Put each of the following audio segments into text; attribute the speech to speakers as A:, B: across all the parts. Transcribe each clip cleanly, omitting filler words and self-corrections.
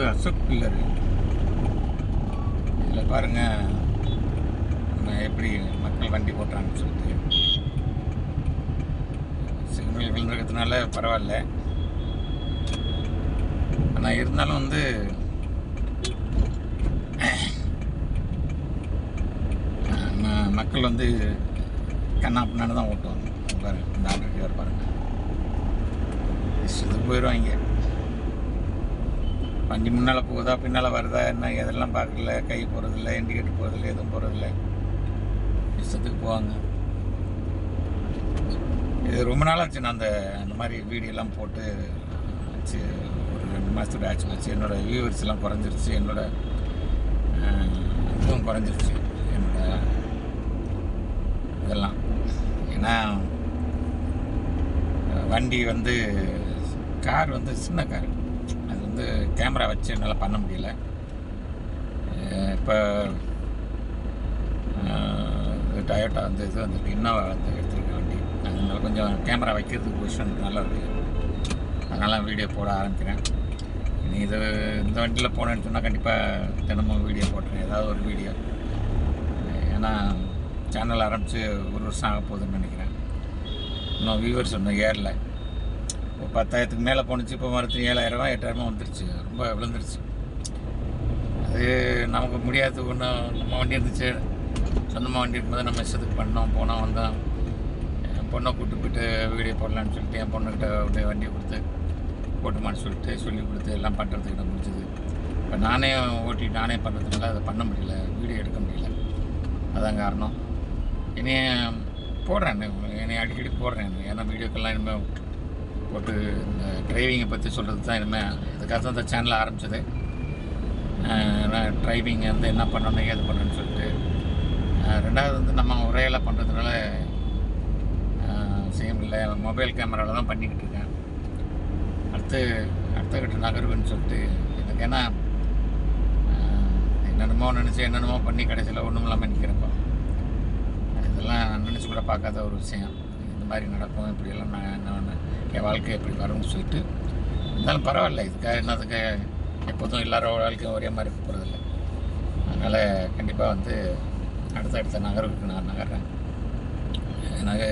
A: வந்து அசோக் பில்லர். இதில் பாருங்கள் எப்படி மக்கள் வண்டி போட்டுறாங்கன்னு சொல்லிட்டு. சிக்னல் விழுந்துருக்கிறதுனால பரவாயில்ல, ஆனால் இருந்தாலும் வந்து மக்கள் வந்து கண்ணா பின்னாடி தான் ஓட்டுவாங்க. பாருங்க, இந்த ஆட்டோக்காரர் பாருங்கள், இது போயிடுவாங்க. வண்டி முன்னால் போகுதா பின்னால் வருதா என்ன எதெல்லாம் பார்க்கல, கை போகிறதில்ல, இண்டிகேட்டர் போகிறதில்ல, எதுவும் போகிறதில்ல, இஷ்டத்துக்கு போவாங்க. இது ரொம்ப நாளாச்சு நான் அந்த மாதிரி வீடியோலாம் போட்டு ஆச்சு. ஒரு 2 மாதத்தோட ஆச்சு வச்சு. என்னோடய வியூவர்ஸ் எல்லாம் குறைஞ்சிருச்சு, என்னோடய இதுவும் குறைஞ்சிருச்சு, என்னோட இதெல்லாம். ஏன்னா வண்டி வந்து கார் வந்து சின்ன கார், அது வந்து கேமரா வச்சு என்னால் பண்ண முடியல. இப்போ டயோட்டா வந்து இது வந்துருக்கு, இன்னோவா வந்து எடுத்துருக்கேன் வண்டி. அதனால் கொஞ்சம் கேமரா வைக்கிறதுக்கு பொசிஷன் நல்லா இருக்குது. அதனால் வீடியோ போட ஆரம்பிக்கிறேன். இனி இந்த வண்டியில் போனேன்னு சொன்னால் கண்டிப்பாக தினமும் வீடியோ போட்டுறேன், ஏதாவது ஒரு வீடியோ. ஏன்னா சேனல் ஆரம்பித்து 1 வருஷம் ஆக போகுதுன்னு நினைக்கிறேன். இன்னும் வியூவர்ஸ் ஒன்றும் ஏறல. இப்போ 10,000க்கு மேலே போணுச்சு. இப்போ மறுத்து 7,000 8,000 வந்துருச்சு, ரொம்ப விழுந்துருச்சு. அது நமக்கு முடியாது. ஒன்றும் நம்ம வண்டி இருந்துச்சு, சொந்தமாக வண்டி இருக்கும்போது நம்ம இஷ்டத்துக்கு பண்ணோம், போனோம், வந்தோம். என் பொண்ணை கூப்பிட்டு போய்ட்டு வீடியோ போடலான்னு சொல்லிட்டு என் பொண்ணுக்கிட்ட அப்படியே வண்டியை கொடுத்து ஓட்டுமான்னு சொல்லிட்டு சொல்லி கொடுத்து எல்லாம் பண்ணுறதுக்கு எனக்கு முடிஞ்சது. இப்போ நானே ஓட்டி நானே பண்ணுறதுனால அதை பண்ண முடியல, வீடியோ எடுக்க முடியல. அதான் காரணம். இனி போடுறேன், என்னை அடிக்கடி போடுறேன். ஏன்னா வீடியோக்கெல்லாம் இனிமேல் போட்டு இந்த டிரைவிங்கை பற்றி சொல்கிறது தான் இனிமேல். இதுக்காக தான் இந்த சேனலை ஆரம்பித்தது. டிரைவிங் வந்து என்ன பண்ணணும் ஏது பண்ணணும்னு சொல்லிட்டு. 2வது வந்து நம்ம உரையெல்லாம் பண்ணுறதுனால செய்ய முடியல. மொபைல் கேமராவில் தான் பண்ணிக்கிட்டு இருக்கேன். அடுத்த கட்ட நகர்வுன்னு சொல்லிட்டு எனக்கு. ஏன்னா என்னென்னமோ நினச்சி என்னென்னமோ பண்ணி கடைசியில் ஒன்றும் இல்லாமல் நிற்கிறப்போ இதெல்லாம் நினச்சி கூட பார்க்காத ஒரு விஷயம். இந்த மாதிரி நடக்கும், இப்படியெல்லாம் நான் என்ன என் வாழ்க்கை எப்படி வரும்னு சொல்லிட்டு. இருந்தாலும் பரவாயில்ல, இதுக்காக என்னதுக்கு எப்போதும் எல்லாரோட வாழ்க்கையும் ஒரே மாதிரி போகிறதில்ல. அதனால் கண்டிப்பாக வந்து அடுத்த நகர்வுக்கு நான் நகர்றேன். எனக்கு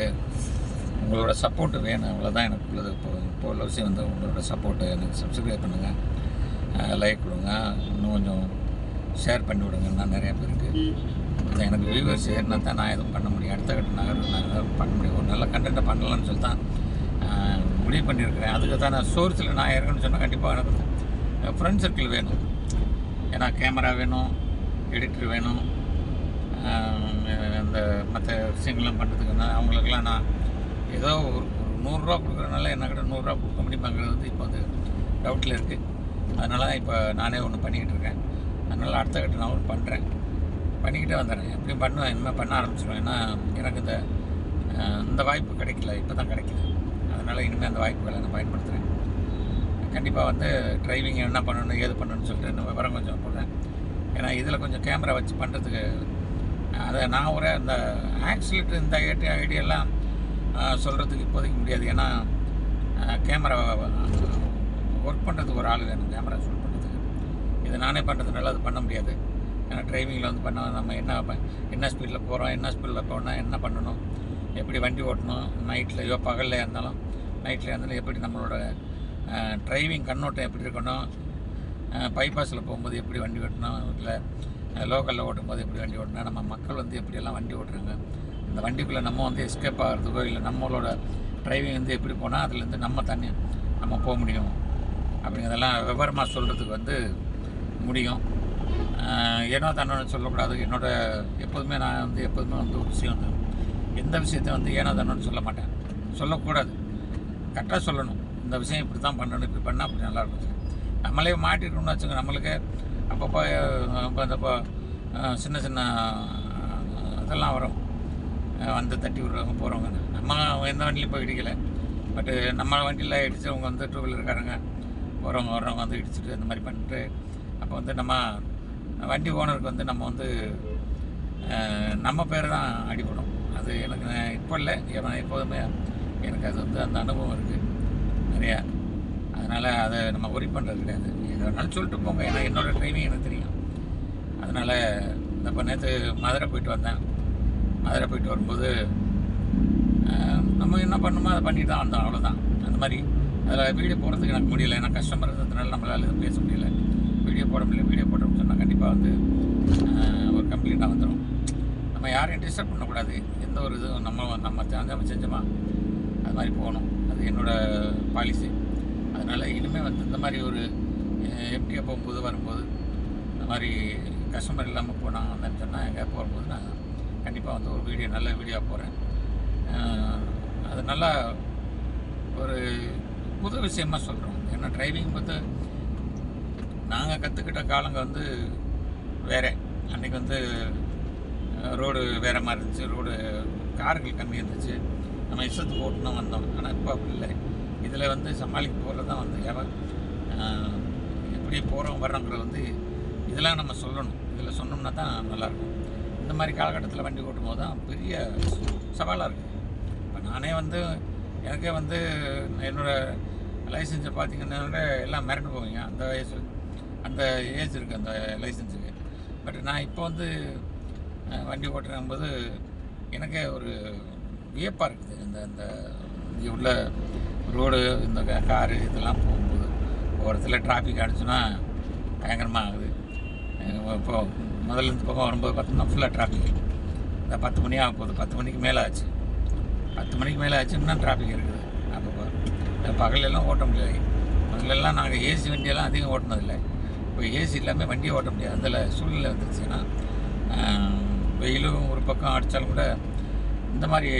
A: உங்களோட சப்போர்ட்டு வேணும், அவ்வளோதான் எனக்கு உள்ளது. இப்போ உள்ள விஷயம் வந்து உங்களோட சப்போர்ட்டு. எனக்கு சப்ஸ்கிரைப் பண்ணுங்கள், லைக் கொடுங்க, இன்னும் கொஞ்சம் ஷேர் பண்ணி விடுங்க. நான் நிறையா பேருக்கு எனக்கு வியூவர்ஸ் ஏறினா தான் நான் எதுவும் பண்ண முடியும். அடுத்த கட்ட நகர்வு நான் எதாவது பண்ண முடியும். ஒரு நல்ல கண்டென்ட்டை பண்ணலான்னு சொல்லி தான் முடிவு பண்ணியிருக்கிறேன். அதுக்கு தான் நான் சோர்ஸில் நான் இருக்கணும்னு சொன்னால் கண்டிப்பாக எனக்கு ஃப்ரெண்ட் சர்க்கிள் வேணும். ஏன்னா கேமரா வேணும், எடிட்டர் வேணும், அந்த மற்ற விஷயங்கள்லாம் பண்ணுறதுக்குன்னா அவங்களுக்கெல்லாம் நான் ஏதோ ஒரு 100 ரூபா கொடுக்குறதுனால என்கிட்ட 100 ரூபா கொடுக்க முடியுமாங்கிறது வந்து இப்போ வந்து டவுட்டில் இருக்குது. அதனால தான் இப்போ நானே ஒன்று பண்ணிக்கிட்டு இருக்கேன். அதனால் அடுத்த கட்ட நான் ஒன்று பண்ணுறேன், பண்ணிக்கிட்டே வந்துடுறேன். எப்படியும் பண்ணுவேன், இனிமேல் பண்ண ஆரம்பிச்சிடுவேன். ஏன்னா எனக்கு இந்த வாய்ப்பு கிடைக்கல, இப்போ தான் கிடைக்கிது. அதனால் இனிமேல் அந்த வாய்ப்புகளை நான் பயன்படுத்துகிறேன். கண்டிப்பாக வந்து டிரைவிங் என்ன பண்ணணும் ஏது பண்ணணும்னு சொல்லிட்டு இந்த விவரம் கொஞ்சம் போடுறேன். ஏன்னா இதில் கொஞ்சம் கேமரா வச்சு பண்ணுறதுக்கு அதை நான் ஒரு அந்த ஆக்சிலேட்டர் இந்த ஐடியெல்லாம் சொல்கிறதுக்கு இப்போதைக்கு முடியாது. ஏன்னா கேமரா ஒர்க் பண்ணுறதுக்கு ஒரு ஆள் வேணும், கேமரா ஷூட் பண்ணுறதுக்கு. இதை நானே பண்ணுறதுனால அது பண்ண முடியாது. ஏன்னா டிரைவிங்கில் வந்து பண்ண நம்ம என்ன ஸ்பீடில் போகிறோம், என்ன ஸ்பீடில் போனால் என்ன பண்ணணும், எப்படி வண்டி ஓட்டணும், நைட்லையோ பகல்லையாக இருந்தாலும் நைட்டில் இருந்தாலும் எப்படி நம்மளோட டிரைவிங் கண்ணோட்டம் எப்படி இருக்கணும், பைபாஸில் போகும்போது எப்படி வண்டி ஓட்டணும், இல்லை லோக்கலில் ஓட்டும்போது எப்படி வண்டி ஓட்டணும், நம்ம மக்கள் வந்து எப்படியெல்லாம் வண்டி ஓட்டுறாங்க, இந்த வண்டிக்குள்ளே நம்ம வந்து எஸ்கேப் ஆகிறதுக்கோ இல்லை நம்மளோட டிரைவிங் வந்து எப்படி போனால் அதுலேருந்து நம்ம போக முடியும் அப்படிங்கிறதெல்லாம் விவரமாக சொல்கிறதுக்கு வந்து முடியும். ஏனோ தானோன்னு சொல்லக்கூடாது. எப்போதுமே நான் வந்து எப்போதுமே வந்து ஒரு விஷயம் வந்து எந்த விஷயத்தையும் வந்து ஏனோ தானோன்னு சொல்ல மாட்டேன், சொல்லக்கூடாது, கரெக்டாக சொல்லணும். இந்த விஷயம் இப்படி தான் பண்ணணும், இப்படி பண்ணால் அப்படி நல்லாயிருக்கும். நம்மளே மாட்டிருக்கணும்னு வச்சுங்க. நம்மளுக்கு அப்பப்போ இப்போ சின்ன சின்ன இதெல்லாம் வரும், வந்து தட்டி விடுறவங்க போகிறவங்க. நம்ம எந்த வண்டியிலையும் போய் இடிக்கலை, பட்டு நம்ம வண்டியில் இடித்தவங்க வந்து 2 வீலர்காரங்க வர்றவங்க வந்து இடிச்சுட்டு இந்த மாதிரி பண்ணிட்டு, அப்போ வந்து நம்ம வண்டி ஓனருக்கு வந்து நம்ம வந்து நம்ம பேர் தான் அடிபடும். அது எனக்கு இப்போ இல்லை, எப்போதுமே எனக்கு அது வந்து அந்த அனுபவம் இருக்குது நிறையா. அதனால் அதை நம்ம ஒரி பண்ணுறது கிடையாது. எது வேணாலும் சொல்லிட்டு போங்க, ஏன்னா என்னோடய டிரைவிங் எனக்கு தெரியும். அதனால் இப்போ நேற்று மதுரை போயிட்டு வந்தேன். மதுரை போயிட்டு வரும்போது நம்ம என்ன பண்ணணுமோ அதை பண்ணிட்டு தான் வந்தோம், அவ்வளோதான். அந்த மாதிரி அதில் வீடியோ போடுறதுக்கு எனக்கு முடியலை, ஏன்னா கஸ்டமர் இருந்ததுனால நம்மளால் எதுவும் பேச முடியல. வீடியோ போட முடியல. வீடியோ போட்டோம்னு சொன்னால் கண்டிப்பாக வந்து ஒரு கம்ப்ளைண்ட்டாக வந்துடும். நம்ம யாரையும் டிஸ்டர்ப் பண்ணக்கூடாது. எந்த ஒரு இதுவும் நம்ம செஞ்சோமா அது மாதிரி போகணும். அது என்னோடய பாலிசி. அதனால் இனிமேல் வந்து இந்த மாதிரி ஒரு எம்டியாக போகும்போது வரும்போது இந்த மாதிரி கஸ்டமர் இல்லாமல் போனால் வந்தேன்னு சொன்னால் எங்கேயா போகும்போது நான் கண்டிப்பாக வந்து ஒரு வீடியோ நல்ல வீடியோ போடுறேன். அது நல்லா ஒரு புது விஷயமாக சொல்கிறோம். ஏன்னா டிரைவிங் வந்து நாங்கள் கற்றுக்கிட்ட காலங்க வந்து வேறு. அன்றைக்கி வந்து ரோடு வேறு மாதிரி இருந்துச்சு. ரோடு கார்கள் கம்மி இருந்துச்சு. நம்ம இஷ்டத்துக்கு ஓட்டணும் வந்தோம். ஆனால் இப்போ அப்படி இல்லை. இதில் வந்து சமாளிக்க போகிறது தான் வந்து எப்படி போகிறோம் வர்றோங்கிறது வந்து இதெல்லாம் நம்ம சொல்லணும். இதில் சொன்னோம்னா தான் நல்லாயிருக்கும். இந்த மாதிரி காலகட்டத்தில் வண்டி ஓட்டும் போது தான் பெரிய சவாலாக இருக்குது. இப்போ நானே வந்து எனக்கே வந்து என்னோடய லைசன்ஸை பார்த்திங்கன்னா எல்லாம் மிரண்டு போவீங்க. அந்த ஏஜ் இருக்குது அந்த லைசன்ஸுக்கு. பட் நான் இப்போ வந்து வண்டி ஓட்டுறம்போது எனக்கே ஒரு வியப்பாக இருக்குது. இந்த இங்கே உள்ள ரோடு, இந்த காரு இதெல்லாம் போகும்போது ஒரு இடத்துல டிராஃபிக் ஆகிடுச்சுன்னா பயங்கரமாக ஆகுது. இப்போது முதல்ல இந்த பக்கம் வரும்போது பார்த்தோம்னா ஃபுல்லாக டிராஃபிக். இந்த 10 மணி ஆக போகுது. 10 மணிக்கு மேலே ஆச்சு. 10 மணிக்கு மேலே ஆச்சுன்னா டிராஃபிக் இருக்குது. அப்போ பகலெல்லாம் ஓட்ட முடியாது. முதல்லலாம் நாங்கள் ஏசி வண்டியெல்லாம் அதிகம் ஓட்டினதில்லை. இப்போ ஏசி இல்லாமல் வண்டியை ஓட்ட முடியாது. அதில் சூழ்நிலை வந்துருச்சுன்னா வெயிலும் ஒரு பக்கம் அடித்தாலும் கூட இந்த மாதிரி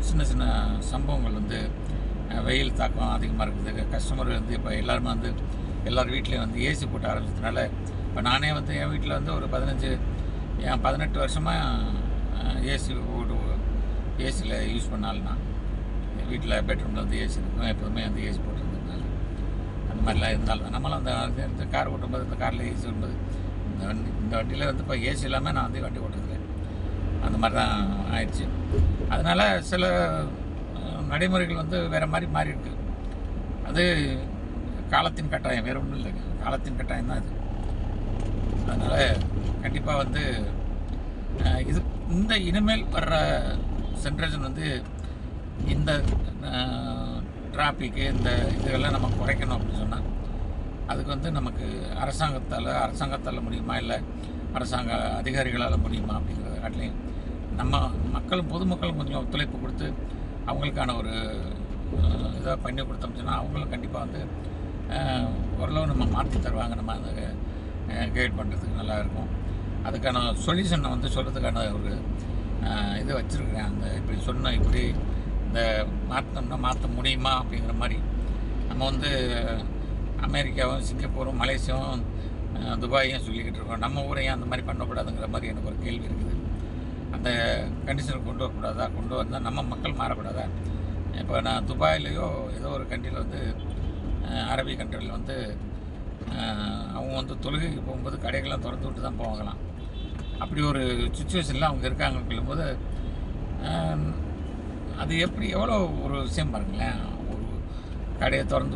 A: சின்ன சின்ன சம்பவங்கள் வந்து வெயில் தாக்கம் அதிகமாக இருக்குது. கஸ்டமர் வந்து இப்போ எல்லாருமே வந்து எல்லோரும் வீட்லேயும் வந்து ஏசி போட்டு ஆரம்பிச்சதுனால இப்போ நானே வந்து என் வீட்டில் வந்து ஒரு 18 வருஷமாக ஏசியில் யூஸ் பண்ணாலும் நான் என் வீட்டில் பெட்ரூமில் வந்து ஏசி இருக்கும். எப்போதுமே வந்து ஏசி போட்டுருந்ததுனால அந்த மாதிரிலாம் இருந்தாலும் நம்மளும் அந்த கார் ஓட்டும்போது இந்த காரில் ஏசி வரும்போது இந்த வண்டியில் வந்து இப்போ ஏசி இல்லாமல் நான் வந்து வண்டி ஓட்டுறதில்லை. அந்த மாதிரி தான் ஆயிடுச்சு. அதனால் சில நடைமுறைகள் வந்து வேறு மாதிரி மாறி இருக்குது. அது காலத்தின் கட்டாயம், வேறு ஒன்றும் இல்லைங்க. காலத்தின் கட்டாயம் தான் இது. அதனால் கண்டிப்பாக வந்து இந்த இனிமேல் வர்ற ஜென்ரேஷன் வந்து இந்த டிராஃபிக்கு இந்த இதெல்லாம் நம்ம குறைக்கணும் அப்படின்னு சொன்னால் அதுக்கு வந்து நமக்கு அரசாங்கத்தால் முடியுமா, இல்லை அரசாங்க அதிகாரிகளால் முடியுமா அப்படிங்கிறத காட்டிலையும் நம்ம பொதுமக்களும் கொஞ்சம் ஒத்துழைப்பு கொடுத்து அவங்களுக்கான ஒரு இதாக பண்ணி கொடுத்தோம்னு சொன்னால் அவங்களும் கண்டிப்பாக வந்து ஓரளவு நம்ம மாற்றி தருவாங்க. நம்ம அந்த கைட் பண்ணுறதுக்கு நல்லா இருக்கும். அதுக்கான சொல்யூஷனை வந்து சொல்கிறதுக்கான ஒரு இது வச்சுருக்கிறேன். அந்த இப்படி இந்த மாற்றோம்னா மாற்ற முடியுமா அப்படிங்கிற மாதிரி. நம்ம வந்து அமெரிக்காவும் சிங்கப்பூரும் மலேசியாவும் துபாயும் சொல்லிக்கிட்டு இருக்கோம். நம்ம ஊரையும் அந்த மாதிரி பண்ணக்கூடாதுங்கிற மாதிரி எனக்கு ஒரு கேள்வி இருக்குது. அந்த கண்டிஷனை கொண்டு வரக்கூடாதா? கொண்டு வந்தால் நம்ம மக்கள் மாறக்கூடாதா? இப்போ நான் துபாயிலையோ ஏதோ ஒரு கண்ட்ரியில் வந்து அரபி கண்ட்ரியில் வந்து அவங்க வந்து தொழுகைக்கு போகும்போது கடைகள்லாம் திறந்து விட்டு தான் போவாங்களாம். அப்படி ஒரு சுச்சுவேஷனில் அவங்க இருக்காங்கன்னு சொல்லும்போது அது எவ்வளோ ஒரு விஷயம் பாருங்களேன். ஒரு கடையை திறந்து